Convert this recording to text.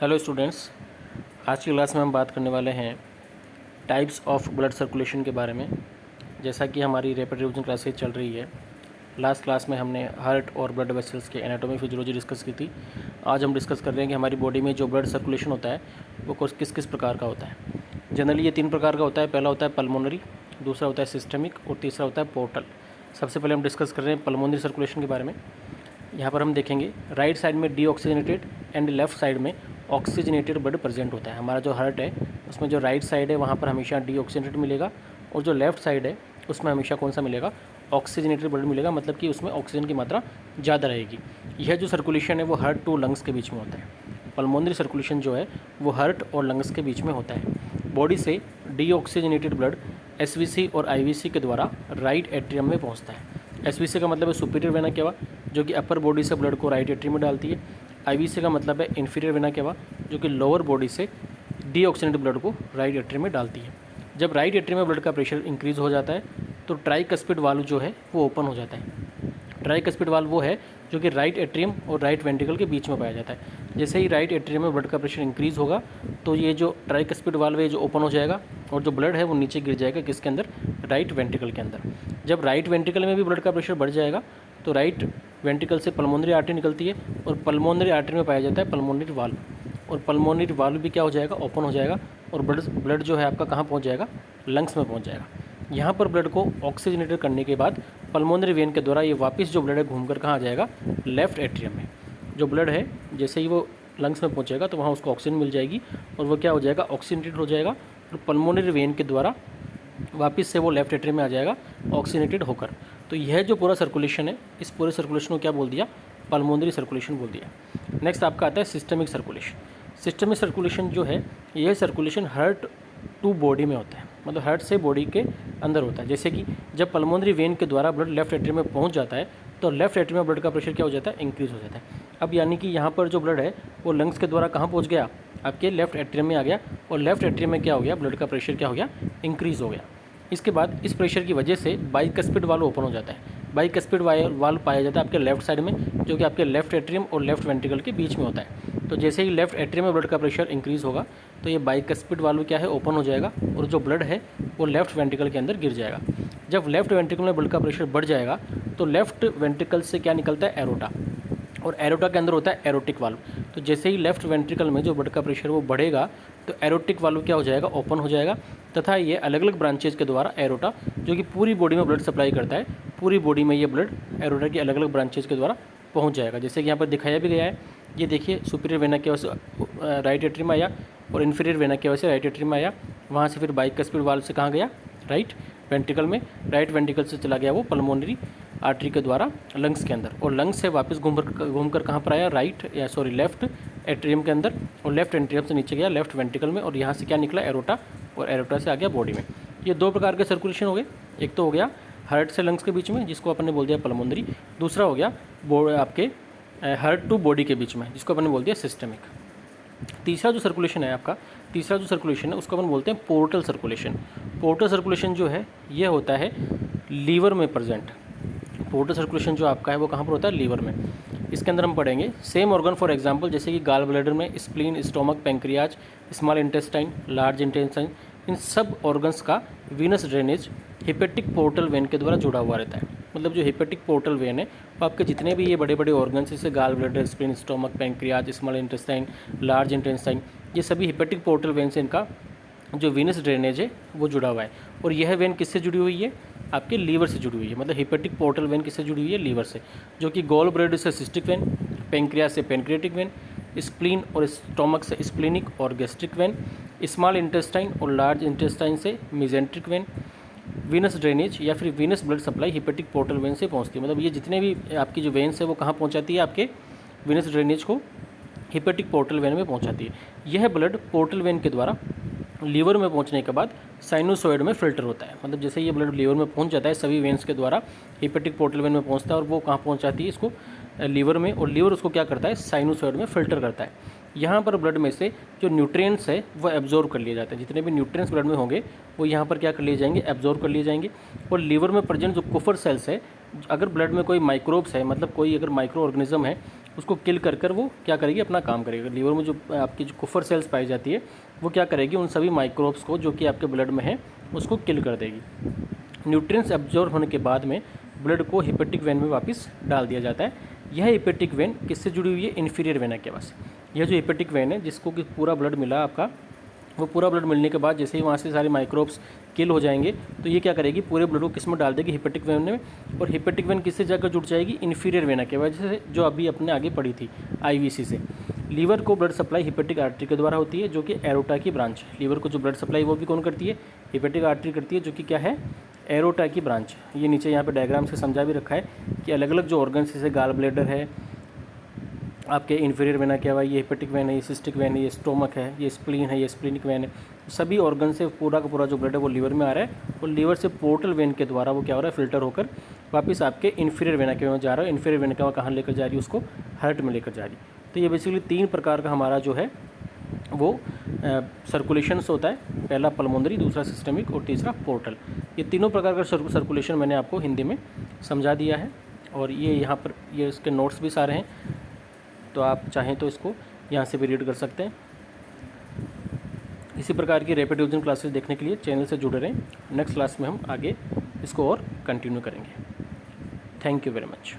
Hello students, आज की class में हम बात करने वाले हैं टाइप्स ऑफ ब्लड सर्कुलेशन के बारे में। जैसा कि हमारी रैपिड रिवीजन क्लासेज चल रही है, लास्ट क्लास में हमने हार्ट और ब्लड वेसल्स के एनाटॉमी फिजियोलॉजी डिस्कस की थी। आज हम डिस्कस कर रहे हैं कि हमारी बॉडी में जो ब्लड सर्कुलेशन होता है वो किस किस प्रकार का होता है। जनरली ये 3 प्रकार का होता है। पहला होता है पल्मोनरी, दूसरा होता है सिस्टमिक और तीसरा होता है पोर्टल। सबसे पहले हम डिस्कस कर रहे हैं पल्मोनरी सर्कुलेशन के बारे में। यहाँ पर हम देखेंगे राइट साइड में डीऑक्सीजनेटेड एंड लेफ्ट साइड में ऑक्सीजनेटेड ब्लड प्रेजेंट होता है। हमारा जो हार्ट है उसमें जो राइट साइड है वहाँ पर हमेशा डीऑक्सीजनेटेड मिलेगा और जो लेफ्ट साइड है उसमें हमेशा कौन सा मिलेगा, ऑक्सीजनेटेड ब्लड मिलेगा। मतलब कि उसमें ऑक्सीजन की मात्रा ज़्यादा रहेगी। यह जो सर्कुलेशन है वो हार्ट टू लंग्स के बीच में होता है। पल्मोनरी सर्कुलेशन जो है वो हार्ट और लंग्स के बीच में होता है। बॉडी से डीऑक्सीजनेटेड ब्लड एसवीसी और आईवीसी के द्वारा राइट एट्रियम में पहुँचता है। एसवीसी का मतलब है सुपीरियर वेना केवा, जो कि अपर बॉडी से ब्लड को राइट एट्रियम में डालती है। आईवीसी का मतलब है इन्फीरियर वेना केवा, जो कि लोअर बॉडी से डीऑक्सीजनेटेड ब्लड को राइट एट्रियम में डालती है। जब राइट एट्रियम में ब्लड का प्रेशर इंक्रीज़ हो जाता है तो ट्राइकस्पिड वाल्व जो है वो ओपन हो जाता है। ट्राइकस्पिड वाल्व वो है जो कि राइट एट्रियम और राइट वेंट्रिकल के बीच में पाया जाता है। जैसे ही राइट एट्रियम में ब्लड का प्रेशर इंक्रीज़ होगा तो ये जो ट्राइकस्पिड वाल्व है जो ओपन हो जाएगा और जो ब्लड है वो नीचे गिर जाएगा किसके अंदर, राइट वेंट्रिकल के अंदर। जब राइट वेंट्रिकल में भी ब्लड का प्रेशर बढ़ जाएगा तो राइट वेंट्रिकल से पल्मोनरी आर्टरी निकलती है और पल्मोनरी आर्टरी में पाया जाता है पल्मोनरी वाल्व। और पल्मोनरी वाल्व भी क्या हो जाएगा, ओपन हो जाएगा और ब्लड जो है आपका कहाँ पहुँच जाएगा, लंग्स में पहुँच जाएगा। यहाँ पर ब्लड को ऑक्सीजनेटेड करने के बाद पल्मोनरी वेन के द्वारा ये वापस जो ब्लड है घूमकर कहाँ आ जाएगा, लेफ्ट एट्रियम में। जो ब्लड है जैसे ही वो लंग्स में पहुँचेगा तो वहाँ उसको ऑक्सीजन मिल जाएगी और वो क्या हो जाएगा, ऑक्सीजनेटेड हो जाएगा और पल्मोनरी वेन के द्वारा वापस से वो लेफ्ट एट्रियम में आ जाएगा ऑक्सीजनेटेड होकर। तो यह जो पूरा सर्कुलेशन है, इस पूरे सर्कुलेशन को क्या बोल दिया, पल्मोनरी सर्कुलेशन बोल दिया। नेक्स्ट आपका आता है सिस्टमिक सर्कुलेशन। सिस्टमिक सर्कुलेशन जो है यह सर्कुलेशन हार्ट टू बॉडी में होता है, मतलब हार्ट से बॉडी के अंदर होता है। जैसे कि जब पल्मोनरी वेन के द्वारा ब्लड लेफ्ट एट्रियम में पहुंच जाता है तो लेफ्ट एट्रियम में ब्लड का प्रेशर क्या हो जाता है, इंक्रीज़ हो जाता है। अब यानी कि यहाँ पर जो ब्लड है वो लंग्स के द्वारा कहाँ पहुँच गया, आपके लेफ्ट एट्रियम में आ गया और लेफ्ट एट्रियम में क्या हो गया, ब्लड का प्रेशर क्या हो गया, इंक्रीज़ हो गया। इसके बाद इस प्रेशर की वजह से बाइकस्पिड वाल्व ओपन हो जाता है। बाइकस्पिड वाल्व पाया जाता है आपके लेफ्ट साइड में, जो कि आपके लेफ्ट एट्रियम और लेफ्ट वेंट्रिकल के बीच में होता है। तो जैसे ही लेफ्ट एट्रियम में ब्लड का प्रेशर इंक्रीज़ होगा तो ये बाइकस्पिड वाल्व क्या है, ओपन हो जाएगा और जो ब्लड है वो लेफ्ट वेंट्रिकल के अंदर गिर जाएगा। जब लेफ्ट वेंट्रिकल में ब्लड का प्रेशर बढ़ जाएगा तो लेफ्ट वेंट्रिकल से क्या निकलता है, एरोटा, और एरोटा के अंदर होता है एरोटिक वाल्व। तो जैसे ही लेफ्ट वेंट्रिकल में जो ब्लड का प्रेशर वो बढ़ेगा तो एरोटिक वाल्व क्या हो जाएगा, ओपन हो जाएगा तथा ये अलग अलग ब्रांचेज के द्वारा एरोटा, जो कि पूरी बॉडी में ब्लड सप्लाई करता है, पूरी बॉडी में ये ब्लड एरोटा की अलग अलग ब्रांचेज के द्वारा पहुंच जाएगा। जैसे कि यहाँ पर दिखाया भी गया है, ये देखिए सुपीरियर वेना की वजह से राइट एट्रियम में आया और इन्फीरियर वेना की वजह से राइट एट्रियम में आया। वहाँ से फिर बाइकस्पिड वाल्व से कहाँ गया, राइट वेंट्रिकल में, राइट वेंट्रिकल से चला गया वो पल्मोनरी आर्टरी के द्वारा लंग्स के अंदर और लंग्स से वापस घूमकर कहाँ पर आया, लेफ्ट एट्रियम के अंदर और लेफ्ट एट्रियम से नीचे गया लेफ्ट वेंट्रिकल में और यहाँ से क्या निकला, एरोटा, और एरोटा से आ गया बॉडी में। ये 2 प्रकार के सर्कुलेशन हो गए। एक तो हो गया हार्ट से लंग्स के बीच में जिसको अपन ने बोल दिया पल्मोनरी, दूसरा हो गया आपके हार्ट टू बॉडी के बीच में जिसको अपन ने बोल दिया सिस्टमिक। तीसरा जो सर्कुलेशन है उसको अपन बोलते हैं पोर्टल सर्कुलेशन। पोर्टल सर्कुलेशन जो है ये होता है लीवर में प्रेजेंट। पोर्टल सर्कुलेशन जो आपका है वो कहाँ पर होता है, लीवर में। इसके अंदर हम पढ़ेंगे सेम ऑर्गन फॉर एग्जांपल, जैसे कि गाल ब्लैडर में spleen, stomach, pancreas, small intestine, large intestine, इन सब ऑर्गन्स का venous drainage hepatic portal vein के द्वारा जुड़ा हुआ रहता है। मतलब जो हिपेटिक पोर्टल वेन है वो आपके जितने भी ये बड़े बड़े ऑर्गन्स जैसे gall bladder, spleen, stomach, pancreas, small intestine, large intestine, ये सभी हिपेटिक पोर्टल वेन से इनका जो वीनस ड्रेनेज है वो जुड़ा हुआ है। और यह वेन किससे जुड़ी हुई है, आपके लीवर से जुड़ी हुई है। मतलब हिपेटिक पोर्टल वेन किससे जुड़ी हुई है, लीवर से, जो कि गॉल ब्लैडर से सिस्टिक वेन, पैंक्रियाज से पैंक्रियाटिक वेन, स्प्लीन और स्टोमक से स्प्लीनिक और गैस्ट्रिक वेन, स्मॉल इंटेस्टाइन और लार्ज इंटेस्टाइन से मिजेंट्रिक वेन, वीनस ड्रेनेज या फिर venous blood supply hepatic portal when से पहुंचती है। मतलब ये जितने भी आपकी जो वेन्स है वो कहाँ पहुंचाती है, आपके वीनस ड्रेनेज को हिपेटिक पोर्टल वेन में पहुंचाती है। यह ब्लड पोर्टल वेन के द्वारा लीवर में पहुंचने के बाद साइनोसॉइड में फिल्टर होता है। मतलब जैसे ये ब्लड लीवर में पहुंच जाता है सभी वेन्स के द्वारा, हिपेटिक पोर्टल वेन में पहुंचता है और वो कहाँ पहुंचाती है, इसको लीवर में, और लीवर उसको क्या करता है, साइनोसॉइड में फिल्टर करता है। यहाँ पर ब्लड में से जो न्यूट्रिएंट्स है वो एब्जॉर्ब कर लिए जाते हैं। जितने भी न्यूट्रिएंट्स ब्लड में होंगे वो यहाँ पर क्या कर लिए जाएंगे, एब्जॉर्ब कर लिए जाएंगे। और लीवर में प्रेजेंट जो कुफर सेल्स है, अगर ब्लड में कोई माइक्रोब्स है, मतलब कोई अगर माइक्रो ऑर्गेनिज्म है उसको किल कर कर वो क्या करेगी, अपना काम करेगी। लीवर में जो आपकी जो कुफर सेल्स पाई जाती है वो क्या करेगी, उन सभी माइक्रोब्स को जो कि आपके ब्लड में है उसको किल कर देगी। न्यूट्रिएंट्स एब्जॉर्ब होने के बाद में ब्लड को हिपेटिक वेन में वापस डाल दिया जाता है। यह हिपेटिक वेन किससे जुड़ी हुई है, इन्फीरियर वेना के पास। यह जो हिपेटिक वेन है जिसको कि पूरा ब्लड मिला आपका, वो पूरा ब्लड मिलने के बाद जैसे ही वहाँ से सारे माइक्रोब्स किल हो जाएंगे तो ये क्या करेगी, पूरे ब्लड को किस में डाल देगी, हिपेटिक वेन में। और हिपेटिक वेन किससे जाकर जुड़ जाएगी, इन्फीरियर वेना के वजह से, जो अभी अपने आगे पड़ी थी आईवीसी से। लीवर को ब्लड सप्लाई हिपेटिक आर्टरी के द्वारा होती है जो कि एरोटा की ब्रांच है। लीवर को जो ब्लड सप्लाई वो भी कौन करती है, हिपेटिक आर्टरी करती है, जो कि क्या है, एरोटा की ब्रांच। ये नीचे यहाँ पे डायग्राम से समझा भी रखा है कि अलग अलग जो ऑर्गन्स जैसे गाल ब्लेडर है, आपके इन्फीरियर वेना क्या हुआ, ये हिपेटिक वेन है, ये सिस्टिक वेन है, ये स्टोमक है, ये स्प्लीन है, ये स्प्लीनिक वेन है। सभी ऑर्गन से पूरा का पूरा जो ब्लड है वो लीवर में आ रहा है और लीवर से पोर्टल वेन के द्वारा वो क्या हो रहा है, फिल्टर होकर वापस आपके इन्फीरियर वेना के में जा रहा है। इन्फीरियर वेना के कहाँ लेकर जा रही है, उसको हार्ट में लेकर जा रही है। तो ये बेसिकली 3 प्रकार का हमारा जो है वो सर्कुलेशंस होता है। पहला पल्मोनरी, दूसरा सिस्टमिक और तीसरा पोर्टल। ये तीनों प्रकार का सर्कुलेशन मैंने आपको हिंदी में समझा दिया है और ये यहाँ पर ये इसके नोट्स भी सारे हैं, तो आप चाहें तो इसको यहाँ से भी रीड कर सकते हैं। इसी प्रकार की रैपिड रिवीजन क्लासेस देखने के लिए चैनल से जुड़े रहें। नेक्स्ट क्लास में हम आगे इसको और कंटिन्यू करेंगे। Thank you very much.